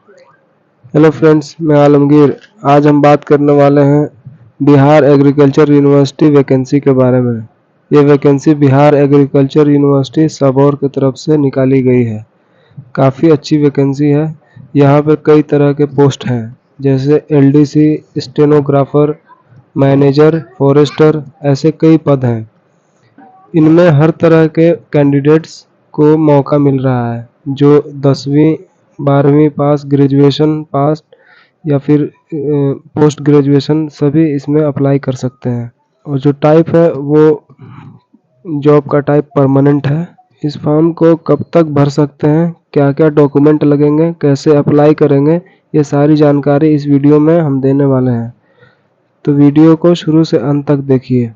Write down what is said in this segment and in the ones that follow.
Hello friends, मैं आलमगीर। आज हम बात करने वाले हैं बिहार एग्रीकल्चर यूनिवर्सिटी वैकेंसी के बारे में। ये vacancy Bihar agriculture university Sabour की तरफ से निकाली गई है। काफ़ी अच्छी वैकेंसी है। यहाँ पे कई तरह के पोस्ट हैं, जैसे एलडीसी, स्टेनोग्राफर, मैनेजर, फॉरेस्टर, ऐसे कई पद हैं। इनमें हर तरह के कैंडिडेट्स को मौका मिल रहा है, जो 10वीं 12वीं पास, ग्रेजुएशन पास या फिर पोस्ट ग्रेजुएशन सभी इसमें अप्लाई कर सकते हैं। और जो टाइप है वो जॉब का टाइप परमानेंट है। इस फॉर्म को कब तक भर सकते हैं, क्या क्या डॉक्यूमेंट लगेंगे, कैसे अप्लाई करेंगे, ये सारी जानकारी इस वीडियो में हम देने वाले हैं। तो वीडियो को शुरू से अंत तक देखिए।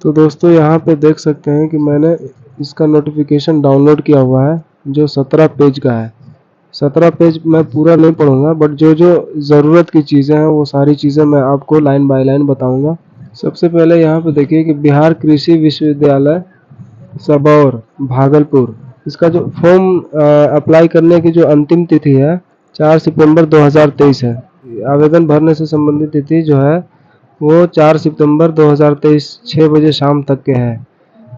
तो दोस्तों, यहाँ पे देख सकते हैं कि मैंने इसका नोटिफिकेशन डाउनलोड किया हुआ है, जो 17 पेज का है। 17 पेज मैं पूरा नहीं पढ़ूंगा, बट जो जो ज़रूरत की चीज़ें हैं वो सारी चीज़ें मैं आपको लाइन बाय लाइन बताऊंगा। सबसे पहले यहाँ पे देखिए कि बिहार कृषि विश्वविद्यालय सबौर, भागलपुर, इसका जो फॉर्म अप्लाई करने की जो अंतिम तिथि है 4 सितंबर 2023 है। आवेदन भरने से संबंधित तिथि जो है वो 4 सितंबर 2023 6 बजे शाम तक के है।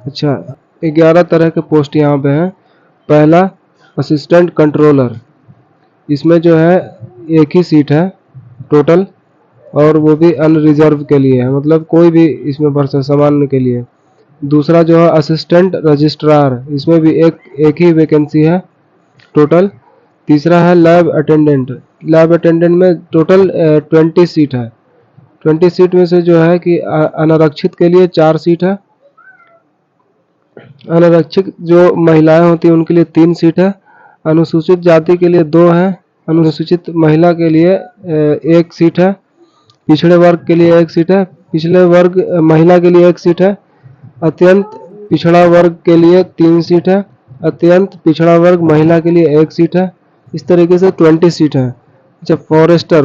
अच्छा, 11 तरह के पोस्ट यहाँ पे हैं। पहला, असिस्टेंट कंट्रोलर। इसमें जो है एक ही सीट है टोटल, और वो भी अनरिजर्व के लिए है, मतलब कोई भी इसमें भर सकता, सामान्य के लिए। दूसरा जो है असिस्टेंट रजिस्ट्रार, इसमें भी एक ही वैकेंसी है टोटल। तीसरा है लैब अटेंडेंट। लैब अटेंडेंट में टोटल 20 सीट है। 20 सीट में से जो है कि अनारक्षित के लिए 4 सीट है। अनारक्षित जो महिलाएं होती हैं उनके लिए 3 सीट है। अनुसूचित जाति के लिए 2 है। अनुसूचित महिला के लिए 1 सीट है। पिछड़े वर्ग के लिए 1 सीट है। पिछड़े वर्ग महिला के लिए 1 सीट है। अत्यंत पिछड़ा वर्ग के लिए 3 सीट है। अत्यंत पिछड़ा वर्ग महिला के लिए 1 सीट है। इस तरीके से 20 सीट है। अच्छा,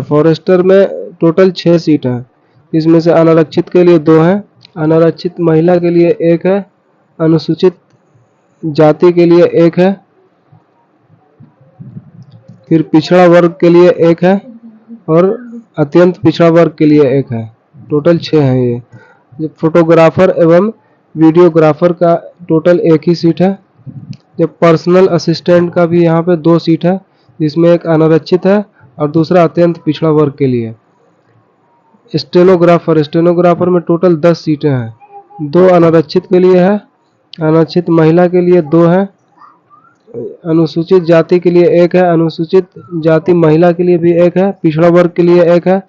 फॉरेस्टर में टोटल 6 सीट है। इसमें से अनारक्षित के लिए 2 है। अनारक्षित महिला के लिए 1 है। अनुसूचित जाति के लिए 1 है। फिर पिछड़ा वर्ग के लिए 1 है और अत्यंत पिछड़ा वर्ग के लिए 1 है। टोटल 6 है ये। फोटोग्राफर एवं वीडियोग्राफर का टोटल 1 ही सीट है। जब पर्सनल असिस्टेंट का भी यहाँ पे 2 सीट है, जिसमें एक अनारक्षित है और दूसरा अत्यंत पिछड़ा वर्ग के लिए। स्टेनोग्राफर में टोटल 10 सीटें हैं। 2 अनारक्षित के लिए है, अनारक्षित महिला के लिए 2 है, अनुसूचित जाति के लिए 1 है, अनुसूचित जाति महिला के लिए भी 1 है, पिछड़ा वर्ग के लिए 1 है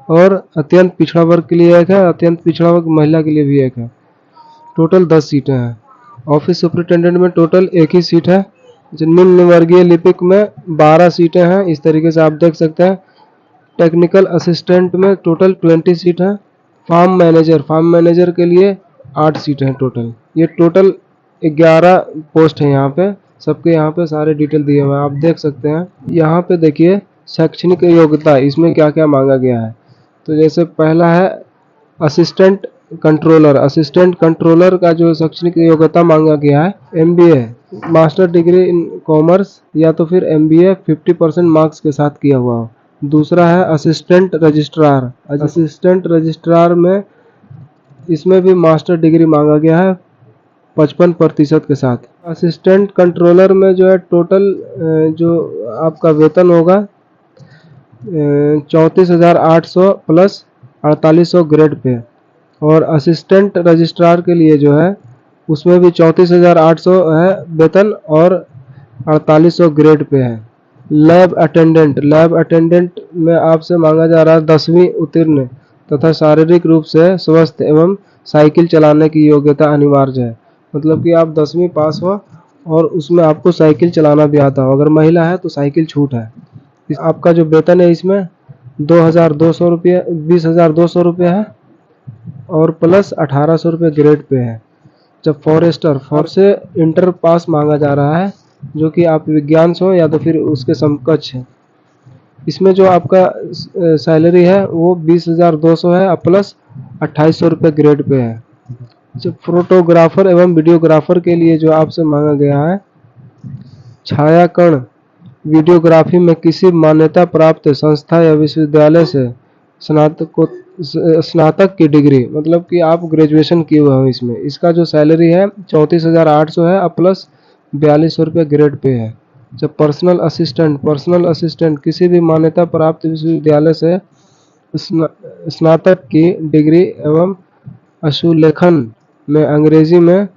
और अत्यंत पिछड़ा वर्ग के लिए 1 है, अत्यंत पिछड़ा वर्ग महिला के लिए भी 1 है। टोटल 10 सीटें हैं। ऑफिस सुपरिटेंडेंट में टोटल 1 ही सीट है। निम्न वर्गीय लिपिक में 12 सीटें हैं। इस तरीके से आप देख सकते हैं। टेक्निकल असिस्टेंट में टोटल 20 सीट है। फार्म मैनेजर के लिए 8 सीटें हैं टोटल। ये टोटल 11 पोस्ट हैं यहाँ पे। सबके यहाँ पे सारे डिटेल दिए हुए हैं, आप देख सकते हैं। यहाँ पे देखिए शैक्षणिक योग्यता, इसमें क्या क्या मांगा गया है। तो जैसे पहला है असिस्टेंट कंट्रोलर का जो शैक्षणिक योग्यता मांगा गया है, MBA, master degree in commerce या तो फिर एमबीए 50% मार्क्स के साथ किया हुआ हो। दूसरा है असिस्टेंट रजिस्ट्रार में इसमें भी मास्टर डिग्री मांगा गया है 55% के साथ। असिस्टेंट कंट्रोलर में जो है टोटल जो आपका वेतन होगा 34,800 प्लस 4800 ग्रेड पे। और असिस्टेंट रजिस्ट्रार के लिए जो है उसमें भी 34,800 है वेतन और 4800 ग्रेड पे है। लैब अटेंडेंट में आपसे मांगा जा रहा है 10वीं उत्तीर्ण तथा शारीरिक रूप से स्वस्थ एवं साइकिल चलाने की योग्यता अनिवार्य है। मतलब कि आप 10वीं पास हो और उसमें आपको साइकिल चलाना भी आता हो। अगर महिला है तो साइकिल छूट है। आपका जो वेतन है इसमें 2,200 रुपये, 20,200 रुपये है और प्लस 1,800 रुपये ग्रेड पे है। जब फॉरेस्टर से इंटर पास मांगा जा रहा है, जो कि आप विज्ञान से हो या तो फिर उसके समकक्ष है। इसमें जो आपका सैलरी है वो 20,200 है प्लस 2,800 रुपये ग्रेड पे है। जब फोटोग्राफर एवं वीडियोग्राफर के लिए जो आपसे मांगा गया है छायांकन वीडियोग्राफी में किसी मान्यता प्राप्त संस्था या विश्वविद्यालय से स्नातक की डिग्री, मतलब कि आप ग्रेजुएशन किए हुए हो इसमें, इसका जो सैलरी है 34,800 है, अब प्लस 4200 रुपये ग्रेड पे है। जब पर्सनल असिस्टेंट किसी भी मान्यता प्राप्त विश्वविद्यालय से स्नातक की डिग्री एवं अशुलेखन में अंग्रेजी में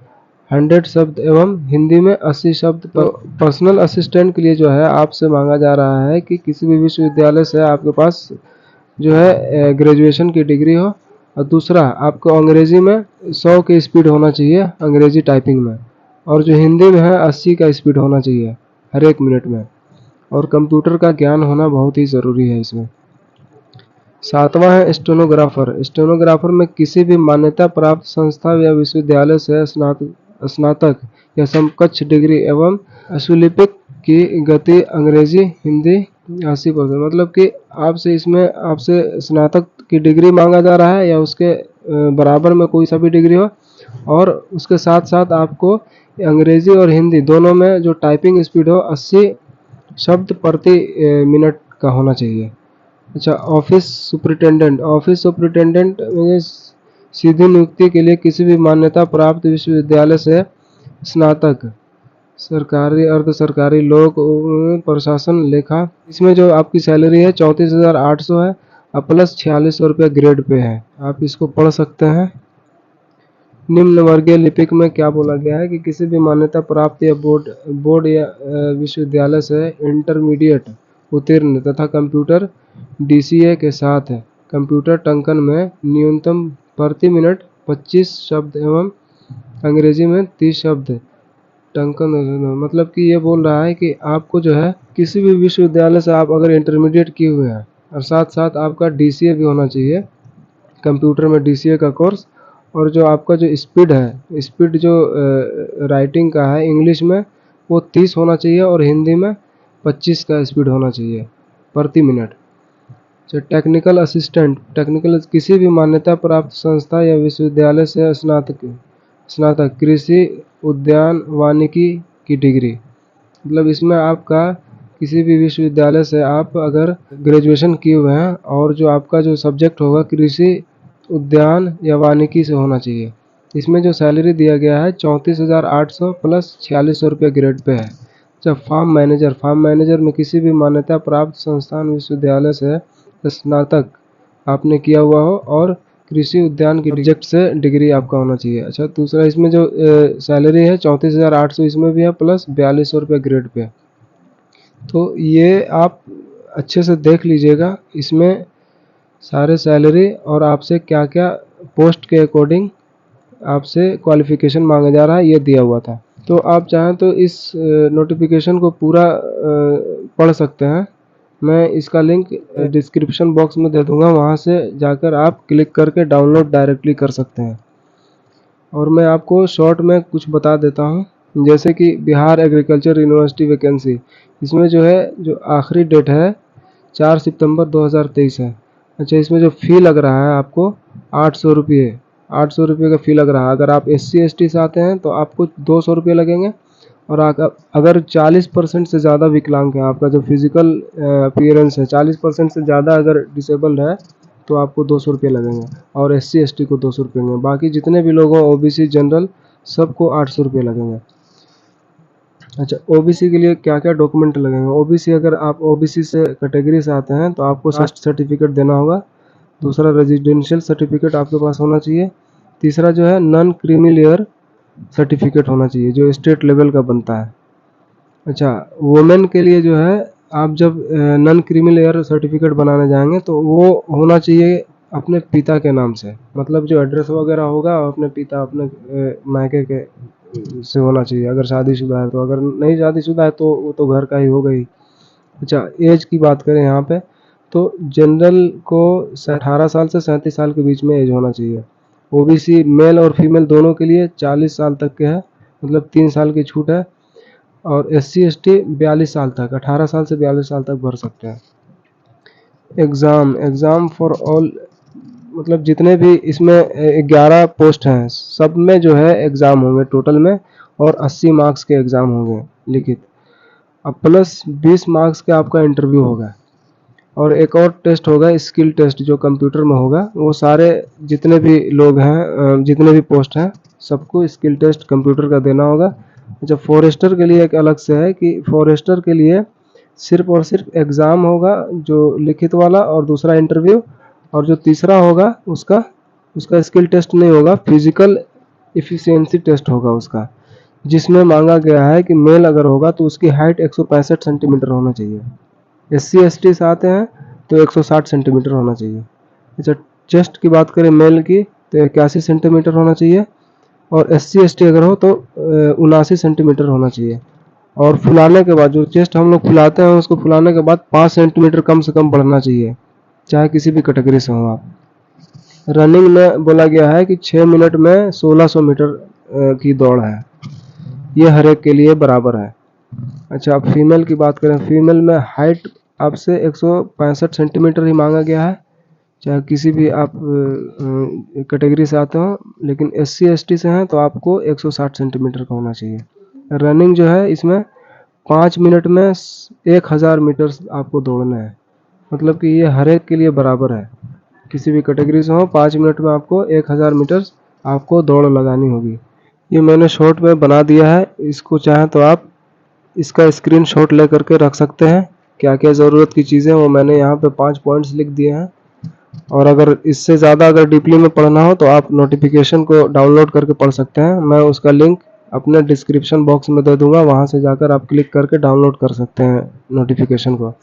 100 शब्द एवं हिंदी में 80 शब्द पर। पर्सनल असिस्टेंट के लिए जो है आपसे मांगा जा रहा है कि किसी भी विश्वविद्यालय से आपके पास जो है ग्रेजुएशन की डिग्री हो, और दूसरा आपको अंग्रेजी में 100 की स्पीड होना चाहिए अंग्रेजी टाइपिंग में, और जो हिंदी में है 80 का स्पीड होना चाहिए हर एक मिनट में, और कंप्यूटर का ज्ञान होना बहुत ही ज़रूरी है इसमें। 7वां है स्टेनोग्राफर में किसी भी मान्यता प्राप्त संस्था या विश्वविद्यालय से स्नातक या समकक्ष डिग्री एवं अशुलिपिक की गति अंग्रेजी हिंदी 80%, मतलब कि आपसे स्नातक की डिग्री मांगा जा रहा है या उसके बराबर में कोई सा भी डिग्री हो, और उसके साथ साथ आपको अंग्रेजी और हिंदी दोनों में जो टाइपिंग स्पीड हो 80 शब्द प्रति मिनट का होना चाहिए। अच्छा, ऑफिस सुपरिटेंडेंट में सीधी नियुक्ति के लिए किसी भी मान्यता प्राप्त विश्वविद्यालय से स्नातक, सरकारी अर्ध सरकारी लोक प्रशासन लेखा, इसमें जो आपकी सैलरी है 34,800 है, अब प्लस 4600 रुपये ग्रेड पे है, आप इसको पढ़ सकते हैं। निम्न वर्गीय लिपिक में क्या बोला गया है कि किसी भी मान्यता प्राप्त या बोर्ड या विश्वविद्यालय से इंटरमीडिएट उत्तीर्ण तथा कंप्यूटर DCA के साथ कंप्यूटर टंकन में न्यूनतम प्रति मिनट 25 शब्द एवं अंग्रेजी में 30 शब्द टंकन, मतलब कि ये बोल रहा है कि आपको जो है किसी भी विश्वविद्यालय से आप अगर इंटरमीडिएट किए हुए हैं और साथ साथ आपका DCA भी होना चाहिए, कंप्यूटर में DCA का कोर्स, और जो आपका जो स्पीड जो राइटिंग का है इंग्लिश में वो 30 होना चाहिए और हिंदी में 25 का स्पीड होना चाहिए प्रति मिनट। टेक्निकल किसी भी मान्यता प्राप्त संस्था या विश्वविद्यालय से स्नातक कृषि उद्यान वानिकी की डिग्री, मतलब इसमें आपका किसी भी विश्वविद्यालय से आप अगर ग्रेजुएशन किए हुए हैं और जो आपका जो सब्जेक्ट होगा कृषि उद्यान या वानिकी से होना चाहिए। इसमें जो सैलरी दिया गया है 34,800 प्लस 4600 रुपये ग्रेड पे है। जब फार्म मैनेजर में किसी भी मान्यता प्राप्त संस्थान विश्वविद्यालय से स्नातक आपने किया हुआ हो और कृषि उद्यान की सब्जेक्ट से डिग्री आपका होना चाहिए। अच्छा, दूसरा इसमें जो सैलरी है 34,800 इसमें भी है प्लस 4200 रुपये ग्रेड पे। तो ये आप अच्छे से देख लीजिएगा, इसमें सारे सैलरी और आपसे क्या क्या पोस्ट के अकॉर्डिंग आपसे क्वालिफिकेशन मांगा जा रहा है ये दिया हुआ था। तो आप चाहें तो इस नोटिफिकेशन को पूरा पढ़ सकते हैं, मैं इसका लिंक डिस्क्रिप्शन बॉक्स में दे दूंगा, वहाँ से जाकर आप क्लिक करके डाउनलोड डायरेक्टली कर सकते हैं। और मैं आपको शॉर्ट में कुछ बता देता हूँ, जैसे कि बिहार एग्रीकल्चर यूनिवर्सिटी वैकेंसी, इसमें जो है जो आखिरी डेट है 4 सितंबर 2023 है। अच्छा, इसमें जो फ़ी लग रहा है आपको 800 रुपये का फ़ी लग रहा है। अगर आप SC ST से आते हैं तो आपको 200 रुपये लगेंगे, और अगर 40% से ज़्यादा विकलांग है, आपका जो फिजिकल अपीयरेंस है 40% से ज़्यादा अगर डिसेबल्ड है तो आपको 200 रुपये लगेंगे, और SC ST को 200 रुपये लगेंगे। बाकी जितने भी लोग हो OBC जनरल सबको 800 रुपये लगेंगे। अच्छा, OBC के लिए क्या क्या डॉक्यूमेंट लगेंगे? OBC अगर आप OBC से कैटेगरी से आते हैं तो आपको कास्ट सर्टिफिकेट देना होगा। दूसरा रेजिडेंशियल सर्टिफिकेट आपके पास होना चाहिए। तीसरा जो है नॉन क्रीमी लेयर सर्टिफिकेट होना चाहिए जो स्टेट लेवल का बनता है। अच्छा, वुमेन के लिए जो है आप जब नॉन क्रीमी लेयर सर्टिफिकेट बनाने जाएंगे तो वो होना चाहिए अपने पिता के नाम से, मतलब जो एड्रेस वगैरह होगा अपने पिता अपने मायके के से होना चाहिए अगर शादीशुदा है तो, अगर नहीं शादीशुदा है तो वो तो घर का ही होगा ही। अच्छा, एज की बात करें यहाँ पे तो जनरल को 18 साल से 37 साल के बीच में एज होना चाहिए। OBC मेल और फीमेल दोनों के लिए 40 साल तक के है, मतलब 3 साल की छूट है, और SC ST 42 साल तक, 18 साल से 42 साल तक भर सकते हैं। एग्ज़ाम फॉर ऑल, मतलब जितने भी इसमें 11 पोस्ट हैं सब में जो है एग्ज़ाम होंगे टोटल में, और 80 मार्क्स के एग्ज़ाम होंगे लिखित। अब प्लस 20 मार्क्स का आपका इंटरव्यू होगा और एक और टेस्ट होगा स्किल टेस्ट जो कंप्यूटर में होगा। वो सारे जितने भी लोग हैं जितने भी पोस्ट हैं सबको स्किल टेस्ट कंप्यूटर का देना होगा। जब फॉरेस्टर के लिए एक अलग से है कि फॉरेस्टर के लिए सिर्फ और सिर्फ एग्ज़ाम होगा जो लिखित वाला और दूसरा इंटरव्यू, और जो तीसरा होगा उसका स्किल टेस्ट नहीं होगा, फिजिकल एफिशिएंसी टेस्ट होगा उसका, जिसमें मांगा गया है कि मेल अगर होगा तो उसकी हाइट 165 सेंटीमीटर होना चाहिए। SC ST से आते हैं तो 160 सेंटीमीटर होना चाहिए। अच्छा, चेस्ट की बात करें मेल की तो 81 सेंटीमीटर होना चाहिए, और SC ST अगर हो तो 79 सेंटीमीटर होना चाहिए। और फुलाने के बाद जो चेस्ट हम लोग फुलाते हैं उसको फुलाने के बाद 5 सेंटीमीटर कम से कम बढ़ना चाहिए, चाहे किसी भी कैटेगरी से हो आप। रनिंग में बोला गया है कि 6 मिनट में 1600 मीटर की दौड़ है, ये हर एक के लिए बराबर है। अच्छा, अब फीमेल की बात करें, फीमेल में हाइट आपसे 165 सेंटीमीटर ही मांगा गया है, चाहे किसी भी आप कैटेगरी से आते हो, लेकिन SC ST से हैं तो आपको 160 सेंटीमीटर का होना चाहिए। रनिंग जो है इसमें 5 मिनट में 1000 मीटर आपको दौड़ना है, मतलब कि ये हर एक के लिए बराबर है, किसी भी कैटेगरी से हो 5 मिनट में आपको 1000 मीटर आपको दौड़ लगानी होगी। ये मैंने शॉर्ट में बना दिया है, इसको चाहें तो आप इसका स्क्रीनशॉट ले करके रख सकते हैं। क्या क्या ज़रूरत की चीज़ें वो मैंने यहाँ पे 5 पॉइंट्स लिख दिए हैं, और अगर इससे ज़्यादा अगर डीपली में पढ़ना हो तो आप नोटिफिकेशन को डाउनलोड करके पढ़ सकते हैं। मैं उसका लिंक अपने डिस्क्रिप्शन बॉक्स में दे दूंगा, वहाँ से जाकर आप क्लिक करके डाउनलोड कर सकते हैं नोटिफिकेशन को।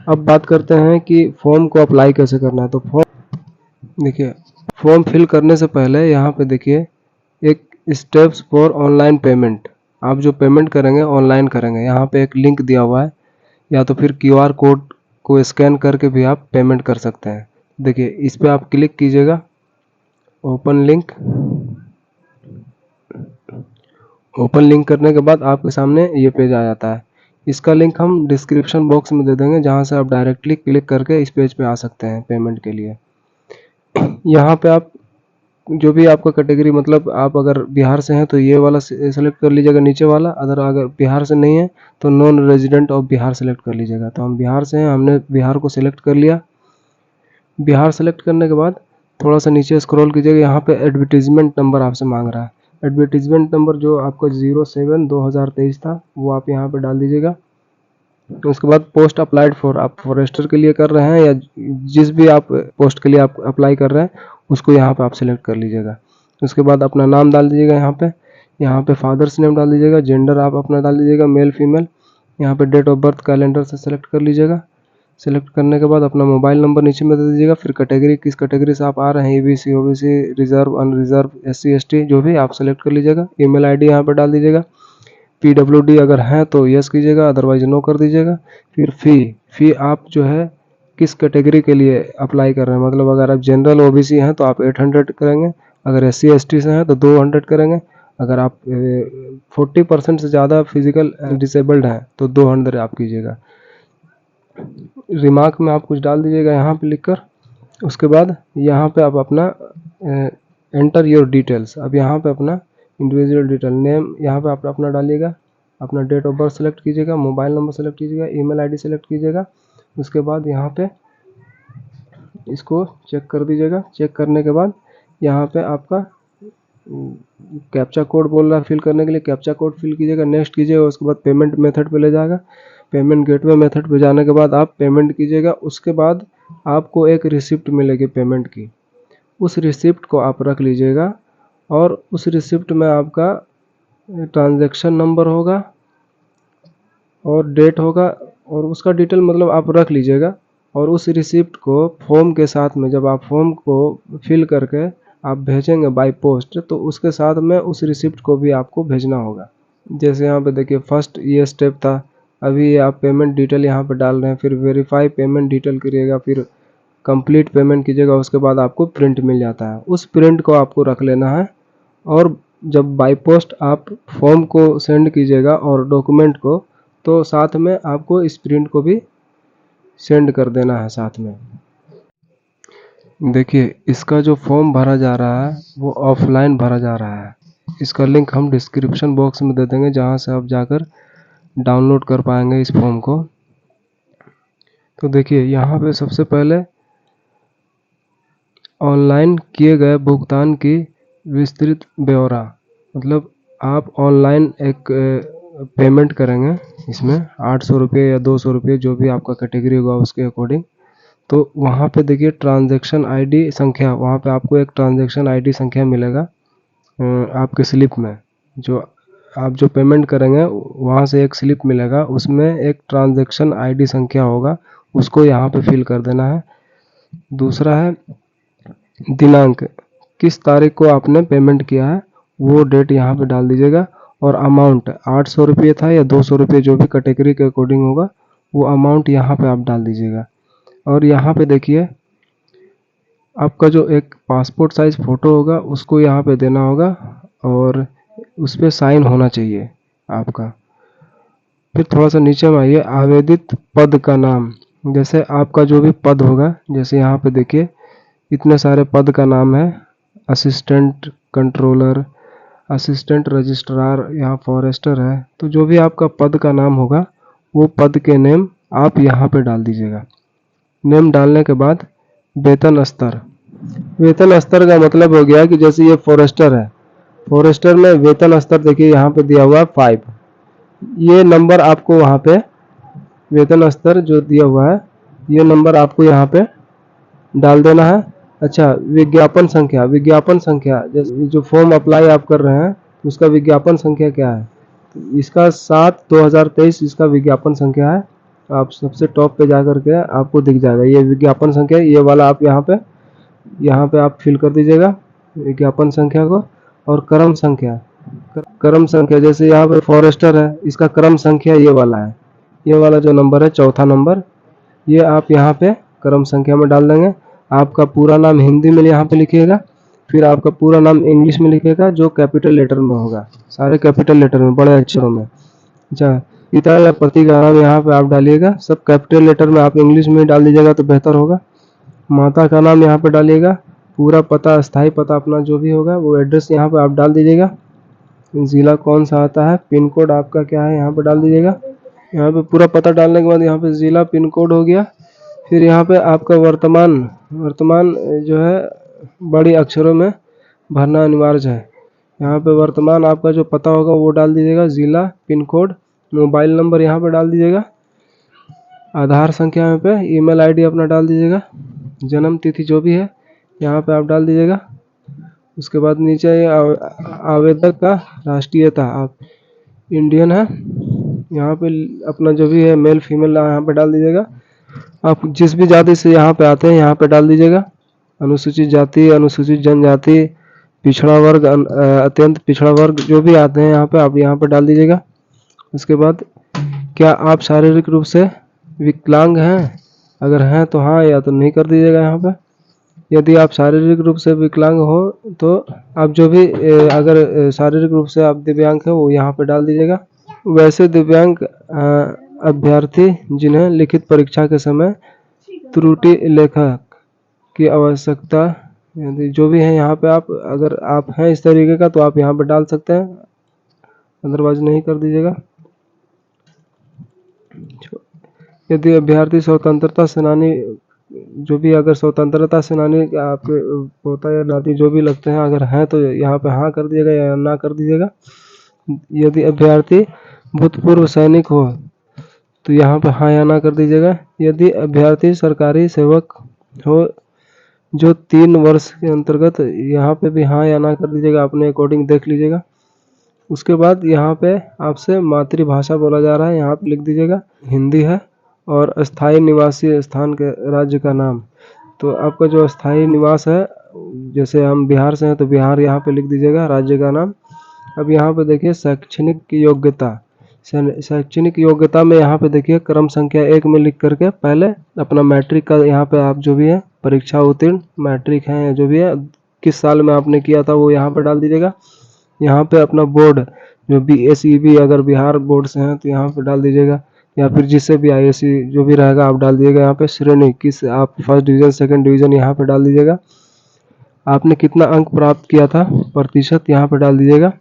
अब बात करते हैं कि फॉर्म को अप्लाई कैसे करना है। तो फॉर्म देखिए, फॉर्म फिल करने से पहले यहाँ पे देखिए एक स्टेप्स फॉर ऑनलाइन पेमेंट, आप जो पेमेंट करेंगे ऑनलाइन करेंगे, यहाँ पे एक लिंक दिया हुआ है, या तो फिर QR कोड को स्कैन करके भी आप पेमेंट कर सकते हैं। देखिए इस पे आप क्लिक कीजिएगा, ओपन लिंक। ओपन लिंक करने के बाद आपके सामने ये पेज आ जाता है। इसका लिंक हम डिस्क्रिप्शन बॉक्स में दे देंगे, जहाँ से आप डायरेक्टली क्लिक करके इस पेज पे आ सकते हैं पेमेंट के लिए। यहाँ पे आप जो भी आपका कैटेगरी, मतलब आप अगर बिहार से हैं तो ये वाला सेलेक्ट कर लीजिएगा नीचे वाला, अगर बिहार से नहीं है तो non resident of Bihar select कर लीजिएगा। तो हम बिहार से हैं, हमने बिहार को सिलेक्ट कर लिया। बिहार सेलेक्ट करने के बाद थोड़ा सा नीचे स्क्रॉल कीजिएगा, यहाँ पे एडवर्टीजमेंट नंबर आपसे मांग रहा है। एडवर्टीजमेंट नंबर जो आपका 07/2023 था वो आप यहाँ पे डाल दीजिएगा। उसके बाद पोस्ट अप्लाइड फॉर, आप फॉरेस्टर के लिए कर रहे हैं या जिस भी आप पोस्ट के लिए आप अप्लाई कर रहे हैं उसको यहाँ पे आप सेलेक्ट कर लीजिएगा। उसके बाद अपना नाम डाल दीजिएगा, यहाँ पे फादर्स नेम डाल दीजिएगा, जेंडर आप अपना डाल दीजिएगा मेल फीमेल, यहाँ पे डेट ऑफ बर्थ कैलेंडर से सेलेक्ट कर लीजिएगा। सेलेक्ट करने के बाद अपना मोबाइल नंबर नीचे में दे दीजिएगा, फिर कैटेगरी किस कैटेगरी से आप आ रहे हैं, EBC OBC reserve unreserve SC ST जो भी आप सेलेक्ट कर लीजिएगा। ईमेल ID यहाँ पर डाल दीजिएगा। PWD अगर है तो यस कीजिएगा, अदरवाइज नो कर दीजिएगा। फिर फ़ी आप जो है किस कैटेगरी के लिए अप्लाई कर रहे हैं, मतलब अगर आप जनरल OBC हैं तो आप 800 करेंगे, अगर SC ST से हैं तो 200 करेंगे, अगर आप 40% से ज़्यादा फिजिकल डिसेबल्ड हैं तो 200 आप कीजिएगा। रिमार्क में आप कुछ डाल दीजिएगा यहाँ पे लिखकर। उसके बाद यहाँ पे आप अपना एंटर योर डिटेल्स, अब यहाँ पे अपना इंडिविजुअल डिटेल नेम यहाँ पे आप अपना डालिएगा, अपना डेट ऑफ बर्थ सेलेक्ट कीजिएगा, मोबाइल नंबर सेलेक्ट कीजिएगा, ईमेल ID सेलेक्ट कीजिएगा। उसके बाद यहाँ पे इसको चेक कर दीजिएगा। चेक करने के बाद यहाँ पे आपका कैप्चा कोड बोल रहा है फिल करने के लिए, कैप्चा कोड फिल कीजिएगा, नेक्स्ट कीजिएगा। उसके बाद पेमेंट मेथड पे ले जाएगा, पेमेंट गेटवे मेथड पे जाने के बाद आप पेमेंट कीजिएगा। उसके बाद आपको एक रिसिप्ट मिलेगी पेमेंट की, उस रिसिप्ट को आप रख लीजिएगा, और उस रिसिप्ट में आपका ट्रांजैक्शन नंबर होगा और डेट होगा, और उसका डिटेल मतलब आप रख लीजिएगा। और उस रिसिप्ट को फॉर्म के साथ में जब आप फॉर्म को फिल करके आप भेजेंगे बाय पोस्ट, तो उसके साथ में उस रिसिप्ट को भी आपको भेजना होगा। जैसे यहाँ पे देखिए फर्स्ट ये स्टेप था, अभी आप पेमेंट डिटेल यहाँ पे डाल रहे हैं, फिर वेरीफाई पेमेंट डिटेल करिएगा, फिर कंप्लीट पेमेंट कीजिएगा। उसके बाद आपको प्रिंट मिल जाता है, उस प्रिंट को आपको रख लेना है। और जब बाय पोस्ट आप फॉर्म को सेंड कीजिएगा और डॉक्यूमेंट को, तो साथ में आपको इस प्रिंट को भी सेंड कर देना है साथ में। देखिए इसका जो फॉर्म भरा जा रहा है वो ऑफलाइन भरा जा रहा है, इसका लिंक हम डिस्क्रिप्शन बॉक्स में दे देंगे, जहाँ से आप जाकर डाउनलोड कर पाएंगे इस फॉर्म को। तो देखिए यहाँ पे सबसे पहले ऑनलाइन किए गए भुगतान की विस्तृत ब्यौरा, मतलब आप ऑनलाइन एक पेमेंट करेंगे इसमें 800 रुपये या 200 रुपये, जो भी आपका कैटेगरी होगा उसके अकॉर्डिंग। तो वहाँ पे देखिए ट्रांजैक्शन आईडी संख्या, वहाँ पे आपको एक ट्रांजैक्शन आईडी संख्या मिलेगा आपके स्लिप में। जो आप जो पेमेंट करेंगे वहाँ से एक स्लिप मिलेगा, उसमें एक ट्रांजैक्शन आईडी संख्या होगा, उसको यहाँ पे फिल कर देना है। दूसरा है दिनांक, किस तारीख को आपने पेमेंट किया है वो डेट यहाँ पे डाल दीजिएगा। और अमाउंट 800 रुपये था या 200 रुपये, जो भी कैटेगरी के अकॉर्डिंग होगा वो अमाउंट यहाँ पे आप डाल दीजिएगा। और यहाँ पे देखिए आपका जो एक पासपोर्ट साइज फ़ोटो होगा उसको यहाँ पे देना होगा और उस पर साइन होना चाहिए आपका। फिर थोड़ा सा नीचे में आइए, आवेदित पद का नाम, जैसे आपका जो भी पद होगा, जैसे यहाँ पे देखिए इतने सारे पद का नाम है, असिस्टेंट कंट्रोलर, असिस्टेंट रजिस्ट्रार, यहाँ फॉरेस्टर है। तो जो भी आपका पद का नाम होगा वो पद के नेम आप यहाँ पे डाल दीजिएगा। नेम डालने के बाद वेतन स्तर, वेतन स्तर का मतलब हो गया कि जैसे ये फॉरेस्टर है, फॉरेस्टर में वेतन स्तर देखिए यहाँ पे दिया हुआ है 5। ये नंबर आपको वहाँ पे वेतन स्तर जो दिया हुआ है ये नंबर आपको यहाँ पे डाल देना है। अच्छा, विज्ञापन संख्या, विज्ञापन संख्या जैसे जो फॉर्म अप्लाई आप कर रहे हैं उसका विज्ञापन संख्या क्या है, तो इसका 7/2023 इसका विज्ञापन संख्या है। आप सबसे टॉप पे जा करके आपको दिख जाएगा ये विज्ञापन संख्या, ये वाला आप यहाँ पे आप फिल कर दीजिएगा विज्ञापन संख्या को। और क्रम संख्या, क्रम संख्या जैसे यहाँ पे फॉरेस्टर है, इसका क्रम संख्या ये वाला है, ये वाला जो नंबर है चौथा नंबर, ये आप यहाँ पे क्रम संख्या में डाल देंगे। आपका पूरा नाम हिंदी में यहाँ पे लिखिएगा, फिर आपका पूरा नाम इंग्लिश में लिखिएगा जो कैपिटल लेटर में होगा, सारे कैपिटल लेटर में, बड़े अक्षरों में। अच्छा, पिता या पति का नाम यहाँ पे आप डालिएगा, सब कैपिटल लेटर में, आप इंग्लिश में डाल दीजिएगा तो बेहतर होगा। माता का नाम यहाँ पे डालिएगा, पूरा पता, स्थायी पता अपना जो भी होगा वो एड्रेस यहाँ पे आप डाल दीजिएगा। ज़िला कौन सा आता है, पिन कोड आपका क्या है यहाँ पे डाल दीजिएगा। यहाँ पे पूरा पता डालने के बाद यहाँ पे ज़िला, पिन कोड हो गया। फिर यहाँ पे आपका वर्तमान जो है बड़ी अक्षरों में भरना अनिवार्य है। यहाँ पे वर्तमान आपका जो पता होगा वो डाल दीजिएगा, ज़िला, पिन कोड, मोबाइल नंबर यहाँ पे डाल दीजिएगा। आधार संख्या यहाँ पे ईमेल आईडी अपना डाल दीजिएगा, जन्म तिथि जो भी है यहाँ पे आप डाल दीजिएगा। उसके बाद नीचे आवेदक का राष्ट्रीयता, आप इंडियन है, यहाँ पे अपना जो भी है मेल फीमेल यहाँ पे डाल दीजिएगा। आप जिस भी जाति से यहाँ पे आते हैं यहाँ पे डाल दीजिएगा। अनुसूचित जाति, अनुसूचित जनजाति, पिछड़ा वर्ग, अत्यंत पिछड़ा वर्ग, जो भी आते हैं यहाँ पे आप यहाँ पे डाल दीजिएगा। उसके बाद क्या आप शारीरिक रूप से विकलांग हैं, अगर हैं तो हाँ या तो नहीं कर दीजिएगा यहाँ पे। यदि आप शारीरिक रूप से विकलांग हो तो आप जो भी अगर शारीरिक रूप से आप दिव्यांग हैं वो यहाँ पे डाल दीजिएगा। वैसे दिव्यांग अभ्यर्थी जिन्हें लिखित परीक्षा के समय त्रुटि लेखक की आवश्यकता, यदि जो भी है यहाँ पे आप, अगर आप हैं इस तरीके का तो आप यहाँ पे डाल सकते हैं, अदरवाइज नहीं कर दीजिएगा। यदि अभ्यर्थी स्वतंत्रता सेनानी, जो भी अगर स्वतंत्रता सेनानी आपके पोता या नाती जो भी लगते हैं अगर हैं तो यहाँ पे हाँ कर दीजिएगा या ना कर दीजिएगा। यदि अभ्यर्थी भूतपूर्व सैनिक हो तो यहाँ पे हाँ या ना कर दीजिएगा। यदि अभ्यर्थी सरकारी सेवक हो जो 3 वर्ष के अंतर्गत, यहाँ पे भी हाँ या ना कर दीजिएगा, अपने अकॉर्डिंग देख लीजिएगा। उसके बाद यहाँ पे आपसे मातृभाषा बोला जा रहा है, यहाँ पे लिख दीजिएगा हिंदी है। और अस्थाई निवासी स्थान के राज्य का नाम, तो आपका जो अस्थाई निवास है, जैसे हम बिहार से हैं तो बिहार यहाँ पे लिख दीजिएगा राज्य का नाम। अब यहाँ पे देखिए शैक्षणिक योग्यता, शैक्षणिक योग्यता में यहाँ पे देखिए क्रम संख्या 1 में लिख करके पहले अपना मैट्रिक का, यहाँ पे आप जो भी है परीक्षा उत्तीर्ण मैट्रिक है या जो भी है किस साल में आपने किया था वो यहाँ पे डाल दीजिएगा। यहाँ पे अपना बोर्ड जो BSEB अगर बिहार बोर्ड से हैं तो यहाँ पे डाल दीजिएगा, या फिर जिससे भी ISC जो भी रहेगा आप डाल दीजिएगा। यहाँ पे श्रेणी किस, आप फर्स्ट डिवीज़न सेकंड डिवीज़न यहाँ पे डाल दीजिएगा। आपने कितना अंक प्राप्त किया था प्रतिशत यहाँ पे डाल दीजिएगा।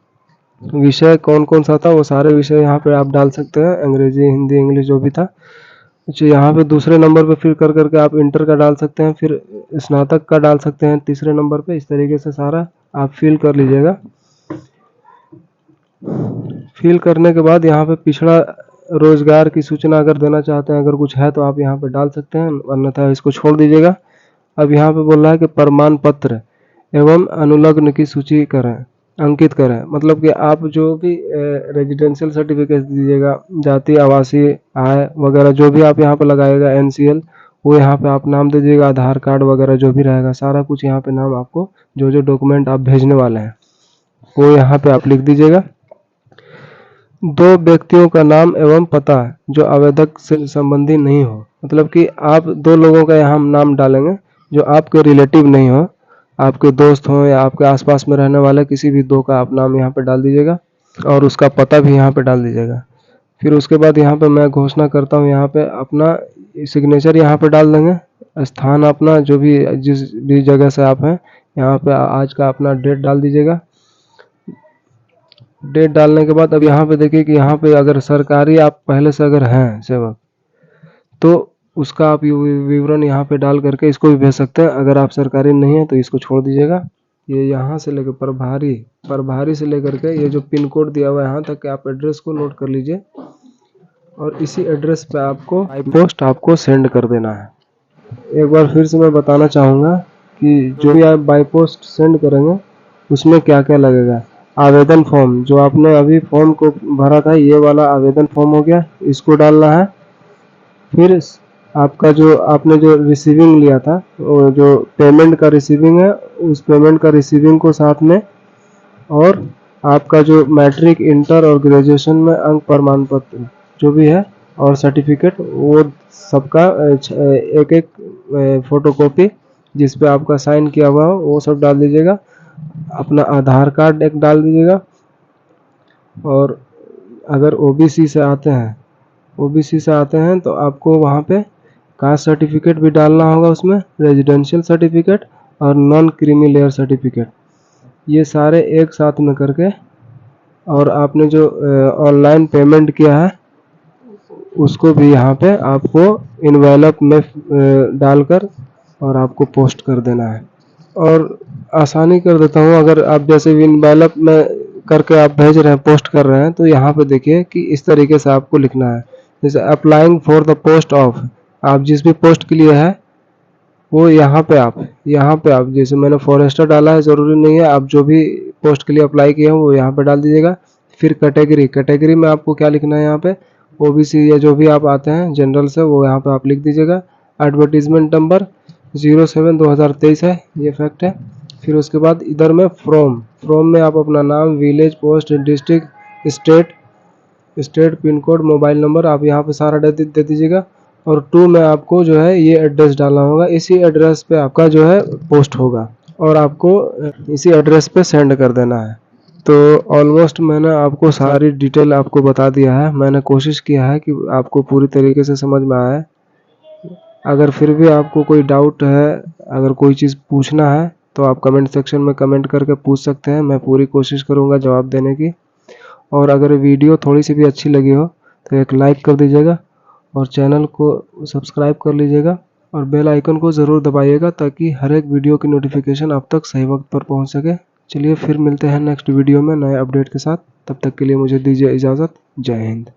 विषय कौन कौन सा था वो सारे विषय यहाँ पे आप डाल सकते हैं, अंग्रेजी हिंदी इंग्लिश जो भी था। अच्छा, यहाँ पे दूसरे नंबर पे फिर कर करके आप इंटर का डाल सकते हैं, फिर स्नातक का डाल सकते हैं तीसरे नंबर पे। इस तरीके से सारा आप फिल कर लीजिएगा। फिल करने के बाद यहाँ पे पिछड़ा रोजगार की सूचना अगर देना चाहते हैं, अगर कुछ है तो आप यहाँ पे डाल सकते हैं, अन्यथा इसको छोड़ दीजिएगा। अब यहाँ पे बोल रहा है कि प्रमाण पत्र एवं अनुलग्न की सूची करें, अंकित करें। मतलब कि आप जो भी रेजिडेंशियल सर्टिफिकेट दीजिएगा, जाति आवासीय आय वगैरह जो भी आप यहाँ पे लगाएगा NCL, वो यहाँ पे आप नाम दीजिएगा, आधार कार्ड वगैरह जो भी रहेगा सारा कुछ यहाँ पे नाम आपको, जो जो डॉक्यूमेंट आप भेजने वाले हैं वो यहाँ पे आप लिख दीजिएगा। 2 व्यक्तियों का नाम एवं पता जो आवेदक से संबंधी नहीं हो, मतलब कि आप 2 लोगों का यहाँ नाम डालेंगे जो आपके रिलेटिव नहीं हो, आपके दोस्त हों या आपके आसपास में रहने वाले किसी भी 2 का आप नाम यहाँ पे डाल दीजिएगा और उसका पता भी यहाँ पे डाल दीजिएगा। फिर उसके बाद यहाँ पे मैं घोषणा करता हूँ, यहाँ पे अपना सिग्नेचर यहाँ पे डाल देंगे, स्थान अपना जो भी जिस भी जगह से आप हैं यहाँ पे आज का अपना डेट डाल दीजिएगा। डेट डालने के बाद अब यहाँ पे देखिए कि यहाँ पे अगर सरकारी आप पहले से अगर हैं सेवक तो उसका आप विवरण यहाँ पे डाल करके इसको भी भेज सकते हैं। अगर आप सरकारी नहीं है तो इसको छोड़ दीजिएगा। ये यहाँ से लेकर प्रभारी से लेकर के ये जो पिन कोड दिया हुआ है यहाँ तक के आप एड्रेस को नोट कर लीजिए और इसी एड्रेस पे आपको बाई पोस्ट आपको सेंड कर देना है। एक बार फिर से मैं बताना चाहूँगा कि जो भी आप बाई पोस्ट सेंड करेंगे उसमें क्या क्या लगेगा। आवेदन फॉर्म, जो आपने अभी फॉर्म को भरा था ये वाला आवेदन फॉर्म हो गया, इसको डालना है। फिर आपका जो आपने जो रिसीविंग लिया था, वो जो पेमेंट का रिसीविंग है, उस पेमेंट का रिसीविंग को साथ में, और आपका जो मैट्रिक इंटर और ग्रेजुएशन में अंक प्रमाण पत्र जो भी है और सर्टिफिकेट, वो सबका एक एक फोटोकॉपी जिस पे आपका साइन किया हुआ हो वो सब डाल दीजिएगा। अपना आधार कार्ड एक डाल दीजिएगा। और अगर ओबीसी से आते हैं तो आपको वहाँ पे कास्ट सर्टिफिकेट भी डालना होगा, उसमें रेजिडेंशियल सर्टिफिकेट और नॉन क्रीमी लेयर सर्टिफिकेट, ये सारे एक साथ में करके, और आपने जो ऑनलाइन पेमेंट किया है उसको भी यहाँ पे आपको इनवेलप में डालकर और आपको पोस्ट कर देना है। और आसानी कर देता हूँ, अगर आप जैसे इनवेलप में करके आप भेज रहे हैं, पोस्ट कर रहे हैं, तो यहाँ पे देखिए कि इस तरीके से आपको लिखना है। जैसे applying for the post of, आप जिस भी पोस्ट के लिए है वो यहाँ पे आप जैसे मैंने फॉरेस्टर डाला है, ज़रूरी नहीं है, आप जो भी पोस्ट के लिए अप्लाई किए हैं वो यहाँ पे डाल दीजिएगा। फिर कैटेगरी में आपको क्या लिखना है, यहाँ पे ओबीसी या जो भी आप आते हैं जनरल से, वो यहाँ पे आप लिख दीजिएगा। एडवर्टीजमेंट नंबर 07/2023 है, ये फैक्ट है। फिर उसके बाद इधर में फ्रॉम में आप अपना नाम, village, post, district, state, pin code, mobile number आप यहाँ पे सारा दे दीजिएगा। और 2 में आपको जो है ये एड्रेस डालना होगा, इसी एड्रेस पे आपका जो है पोस्ट होगा और आपको इसी एड्रेस पे सेंड कर देना है। तो ऑलमोस्ट मैंने आपको सारी डिटेल आपको बता दिया है। मैंने कोशिश किया है कि आपको पूरी तरीके से समझ में आए। अगर फिर भी आपको कोई डाउट है, अगर कोई चीज़ पूछना है तो आप कमेंट सेक्शन में कमेंट करके पूछ सकते हैं, मैं पूरी कोशिश करूँगा जवाब देने की। और अगर वीडियो थोड़ी सी भी अच्छी लगी हो तो एक लाइक कर दीजिएगा और चैनल को सब्सक्राइब कर लीजिएगा और बेल आइकन को ज़रूर दबाइएगा ताकि हर एक वीडियो की नोटिफिकेशन आप तक सही वक्त पर पहुंच सके। चलिए फिर मिलते हैं नेक्स्ट वीडियो में नए अपडेट के साथ, तब तक के लिए मुझे दीजिए इजाज़त। जय हिंद।